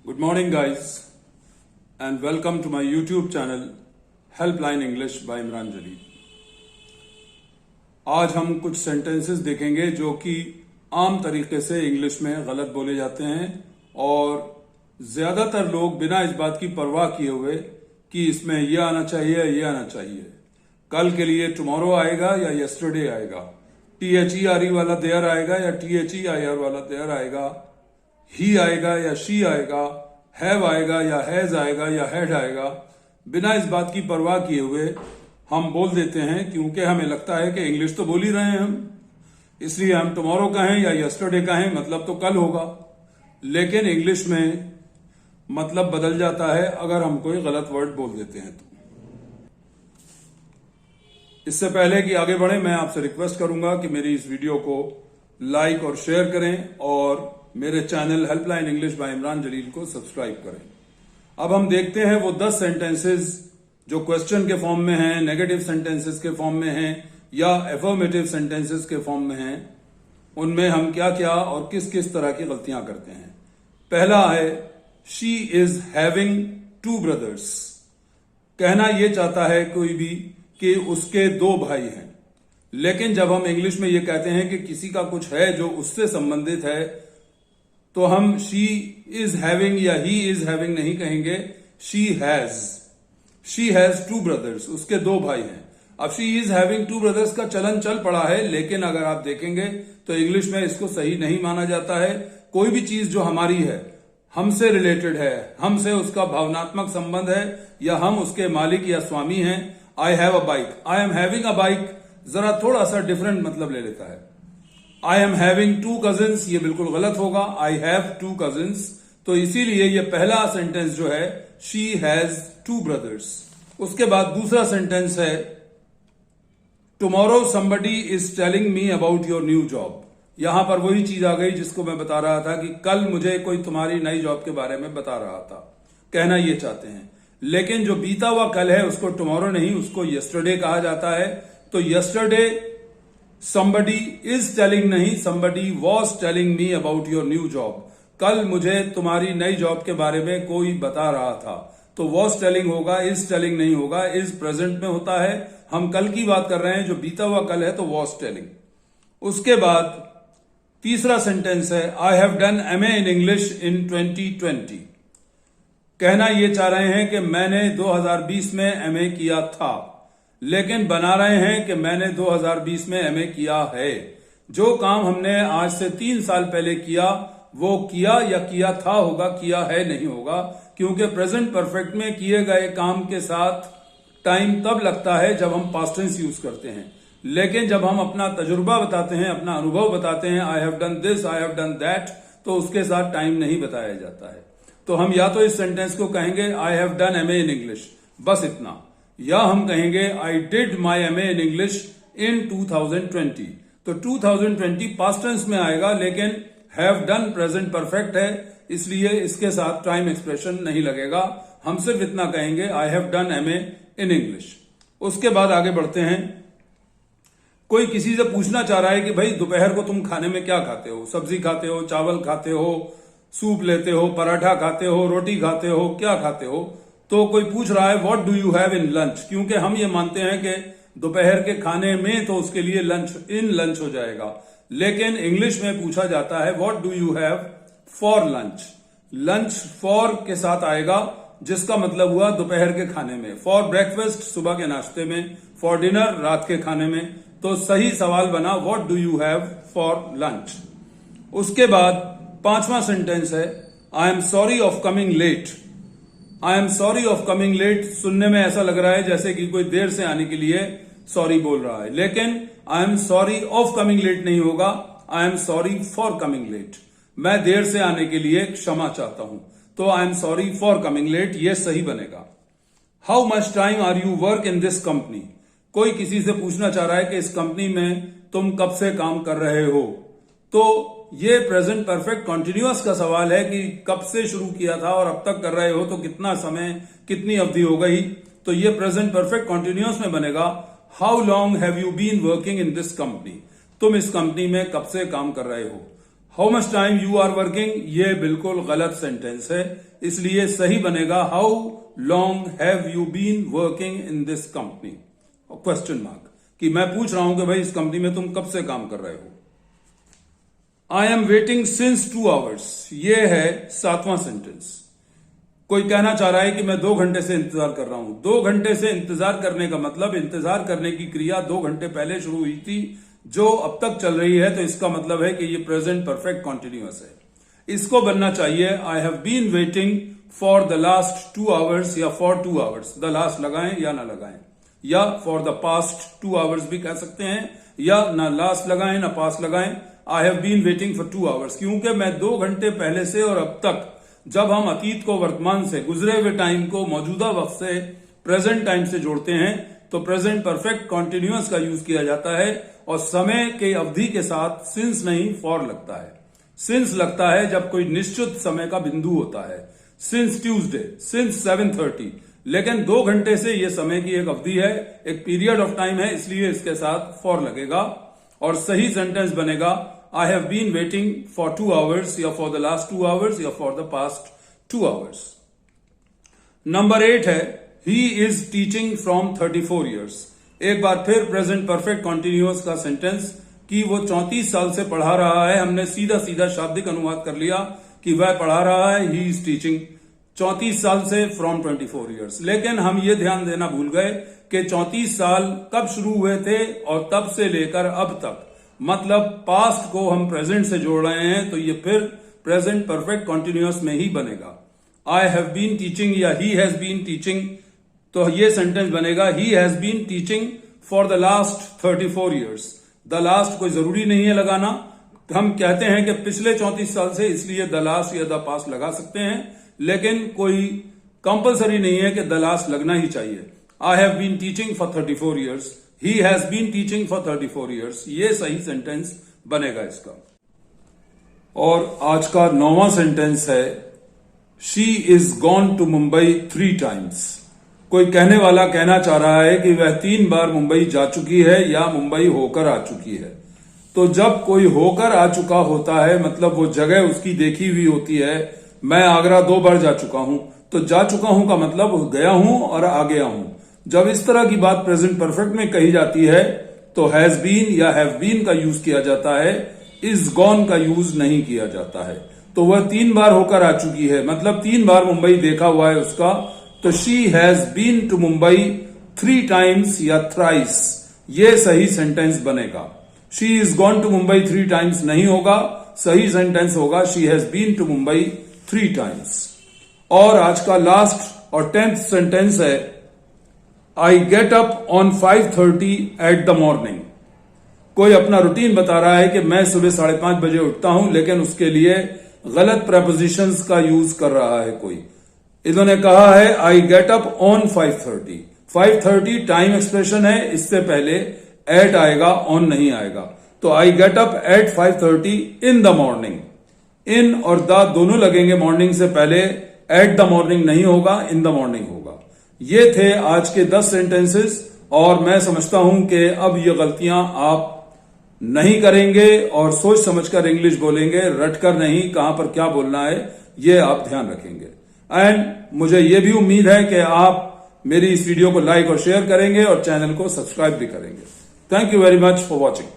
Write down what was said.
Good morning, guys, and welcome to my YouTube channel Helpline English by Imran जलील। आज हम कुछ sentences देखेंगे जो कि आम तरीके से इंग्लिश में गलत बोले जाते हैं और ज्यादातर लोग बिना इस बात की परवाह किए हुए कि इसमें यह आना चाहिए, यह आना चाहिए, कल के लिए टुमारो आएगा या यस्टरडे आएगा, THERE वाला देयर आएगा या THEIR वाला देयर आएगा, ही आएगा या शी आएगा, हैव आएगा या हैज आएगा या हैड आएगा, बिना इस बात की परवाह किए हुए हम बोल देते हैं क्योंकि हमें लगता है कि इंग्लिश तो बोल ही रहे हैं हम, इसलिए हम टुमारो कहें या यस्टरडे कहें मतलब तो कल होगा। लेकिन इंग्लिश में मतलब बदल जाता है अगर हम कोई गलत वर्ड बोल देते हैं तो। इससे पहले कि आगे बढ़े मैं आपसे रिक्वेस्ट करूंगा कि मेरी इस वीडियो को लाइक और शेयर करें और मेरे channel helpline English by Imran Jalil को सब्सक्राइब करें। अब हम देखते हैं वो 10 सेंटेंसेस जो क्वेश्चन के फॉर्म में हैं, नेगेटिव सेंटेंसेस के फॉर्म में हैं या एफर्मेटिव सेंटेंसेस के फॉर्म में हैं, उनमें हम क्या क्या और किस किस तरह की गलतियां करते हैं। पहला है शी इज हैविंग 2 ब्रदर्स। कहना यह चाहता है कोई भी कि उसके 2 भाई हैं, लेकिन जब हम इंग्लिश में यह कहते हैं कि किसी का कुछ है जो उससे संबंधित है तो हम शी इज हैविंग या ही इज हैविंग नहीं कहेंगे, शी हैज 2 ब्रदर्स, उसके 2 भाई हैं। अब शी इज हैविंग 2 ब्रदर्स का चलन चल पड़ा है, लेकिन अगर आप देखेंगे तो इंग्लिश में इसको सही नहीं माना जाता है। कोई भी चीज जो हमारी है, हमसे रिलेटेड है, हमसे उसका भावनात्मक संबंध है या हम उसके मालिक या स्वामी हैं। I have a bike, I am having a bike जरा थोड़ा सा डिफरेंट मतलब ले लेता है। आई एम हैविंग 2 कजिन्स, ये बिल्कुल गलत होगा, आई हैव 2 कजिन्स। तो इसीलिए ये पहला सेंटेंस जो है शी हैज 2 ब्रदर्स। उसके बाद दूसरा सेंटेंस है tomorrow somebody is telling me about your new job. यहां पर वही चीज आ गई जिसको मैं बता रहा था कि कल मुझे कोई तुम्हारी नई जॉब के बारे में बता रहा था, कहना ये चाहते हैं। लेकिन जो बीता हुआ कल है उसको टुमारो नहीं, उसको यस्टरडे कहा जाता है। तो यस्टरडे somebody is telling नहीं, somebody was telling me about your new job। कल मुझे तुम्हारी नई जॉब के बारे में कोई बता रहा था, तो was telling होगा, is telling नहीं होगा, is present में होता है। हम कल की बात कर रहे हैं, जो बीता हुआ कल है तो was telling। उसके बाद तीसरा सेंटेंस है I have done MA in English in 2020। कहना यह चाह रहे हैं कि मैंने 2020 में MA किया था, लेकिन बना रहे हैं कि मैंने 2020 में MA किया है। जो काम हमने आज से 3 साल पहले किया वो किया या किया था होगा, किया है नहीं होगा, क्योंकि प्रेजेंट परफेक्ट में किए गए काम के साथ टाइम तब लगता है जब हम पास्ट टेंस यूज करते हैं। लेकिन जब हम अपना तजुर्बा बताते हैं, अपना अनुभव बताते हैं, I have done this, I have done that, तो उसके साथ टाइम नहीं बताया जाता है। तो हम या तो इस सेंटेंस को कहेंगे I have done MA in English, बस इतना, या हम कहेंगे I did my MA in English in 2020। तो 2020 पास्ट टेंस में आएगा, लेकिन हैव डन प्रेजेंट परफेक्ट है, इसलिए इसके साथ टाइम एक्सप्रेशन नहीं लगेगा। हम सिर्फ इतना कहेंगे I have done MA in English. उसके बाद आगे बढ़ते हैं। कोई किसी से पूछना चाह रहा है कि भाई दोपहर को तुम खाने में क्या खाते हो, सब्जी खाते हो, चावल खाते हो, सूप लेते हो, पराठा खाते हो, रोटी खाते हो, क्या खाते हो। तो कोई पूछ रहा है what do you have in lunch, क्योंकि हम ये मानते हैं कि दोपहर के खाने में तो उसके लिए लंच हो जाएगा। लेकिन इंग्लिश में पूछा जाता है what do you have for lunch. Lunch for के साथ आएगा, जिसका मतलब हुआ दोपहर के खाने में। फॉर ब्रेकफास्ट सुबह के नाश्ते में, फॉर डिनर रात के खाने में। तो सही सवाल बना what do you have for lunch. उसके बाद 5वां सेंटेंस है I am sorry of coming late. I am sorry of coming late सुनने में ऐसा लग रहा है जैसे कि कोई देर से आने के लिए सॉरी बोल रहा है, लेकिन I am sorry of coming late नहीं होगा, I am sorry for coming late. मैं देर से आने के लिए क्षमा चाहता हूं, तो I am sorry for coming late, ये सही बनेगा। How much time are you work in this company. कोई किसी से पूछना चाह रहा है कि इस कंपनी में तुम कब से काम कर रहे हो, तो ये प्रेजेंट परफेक्ट कॉन्टिन्यूअस का सवाल है कि कब से शुरू किया था और अब तक कर रहे हो, तो कितना समय, कितनी अवधि हो गई। तो ये प्रेजेंट परफेक्ट कॉन्टिन्यूअस में बनेगा how long have you been working in this company. तुम इस कंपनी में कब से काम कर रहे हो। How much time you are working, ये बिल्कुल गलत सेंटेंस है, इसलिए सही बनेगा how long have you been working in this company, question mark, कि मैं पूछ रहा हूं कि भाई इस कंपनी में तुम कब से काम कर रहे हो। I am waiting since 2 hours, ये है 7वां सेंटेंस। कोई कहना चाह रहा है कि मैं 2 घंटे से इंतजार कर रहा हूं। 2 घंटे से इंतजार करने का मतलब, इंतजार करने की क्रिया 2 घंटे पहले शुरू हुई थी जो अब तक चल रही है, तो इसका मतलब है कि ये प्रेजेंट परफेक्ट कॉन्टिन्यूअस है। इसको बनना चाहिए I have been waiting for the last 2 hours या फॉर 2 hours। द लास्ट लगाएं या ना लगाएं, या फॉर द पास्ट 2 hours भी कह सकते हैं, या ना लास्ट लगाएं ना पास्ट लगाएं। I have been waiting for 2 hours, क्योंकि मैं 2 घंटे पहले से और अब तक, जब हम अतीत को वर्तमान से, गुजरे हुए टाइम को मौजूदा वक्त से, प्रेजेंट टाइम से जोड़ते हैं, तो प्रेजेंट परफेक्ट कॉन्टिन्यूअस का यूज किया जाता है और समय के अवधि के साथ सिंस नहीं फॉर लगता है। सिंस लगता है जब कोई निश्चित समय का बिंदु होता है, सिंस ट्यूसडे, सिंस 7:30, लेकिन 2 घंटे से यह समय की एक अवधि है, एक पीरियड ऑफ टाइम है, इसलिए इसके साथ फॉर लगेगा और सही सेंटेंस बनेगा I have been waiting for 2 hours या फॉर द लास्ट 2 hours या for the past 2 hours। Number 8 है he is teaching from 34 years। एक बार फिर प्रेजेंट परफेक्ट कॉन्टिन्यूअस का सेंटेंस कि वो 34 साल से पढ़ा रहा है। हमने सीधा सीधा शाब्दिक अनुवाद कर लिया कि वह पढ़ा रहा है, ही इज टीचिंग 34 साल से फ्रॉम 24 years। लेकिन हम ये ध्यान देना भूल गए कि 34 साल कब शुरू हुए थे और तब से लेकर अब तक, मतलब पास्ट को हम प्रेजेंट से जोड़ रहे हैं, तो ये फिर प्रेजेंट परफेक्ट कॉन्टिन्यूअस में ही बनेगा। आई हैव बीन टीचिंग या ही हैज बीन टीचिंग, तो ये सेंटेंस बनेगा he has been teaching for the last 34 years। The last कोई जरूरी नहीं है लगाना, हम कहते हैं कि पिछले 34 साल से, इसलिए द लास्ट या द पास्ट लगा सकते हैं, लेकिन कोई कंपलसरी नहीं है कि द लास्ट लगना ही चाहिए। I have been teaching for 34 years, he has been teaching for 34 years, ये सही सेंटेंस बनेगा इसका। और आज का 9वां सेंटेंस है she is gone to Mumbai 3 times। कोई कहने वाला कहना चाह रहा है कि वह 3 बार मुंबई जा चुकी है या मुंबई होकर आ चुकी है। तो जब कोई होकर आ चुका होता है, मतलब वो जगह उसकी देखी हुई होती है। मैं आगरा 2 बार जा चुका हूं, तो जा चुका हूं का मतलब गया हूं और आ गया हूं। जब इस तरह की बात प्रेजेंट परफेक्ट में कही जाती है तो हैज बीन या हैव बीन का यूज किया जाता है, इज गॉन का यूज नहीं किया जाता है। तो वह 3 बार होकर आ चुकी है, मतलब 3 बार मुंबई देखा हुआ है उसका, तो she has been to Mumbai 3 times या थ्राइस, ये सही सेंटेंस बनेगा। She is gone to Mumbai 3 times नहीं होगा, सही सेंटेंस होगा she has been to Mumbai 3 times। और आज का लास्ट और 10th सेंटेंस है I get up on 5:30 at the morning. कोई अपना रूटीन बता रहा है कि मैं सुबह 5:30 बजे उठता हूं, लेकिन उसके लिए गलत प्रेपोजिशंस का यूज कर रहा है कोई। इन्होंने कहा है I get up on 5:30। 5:30 time expression है, इससे पहले एट आएगा, ऑन नहीं आएगा। तो I get up at 5:30 in the morning. In और द दोनों लगेंगे मॉर्निंग से पहले, एट द मॉर्निंग नहीं होगा, इन द मॉर्निंग होगा। ये थे आज के 10 सेंटेंसेस और मैं समझता हूं कि अब ये गलतियां आप नहीं करेंगे और सोच समझकर इंग्लिश बोलेंगे, रटकर नहीं, कहां पर क्या बोलना है ये आप ध्यान रखेंगे। एंड मुझे ये भी उम्मीद है कि आप मेरी इस वीडियो को लाइक और शेयर करेंगे और चैनल को सब्सक्राइब भी करेंगे। Thank you very much for watching.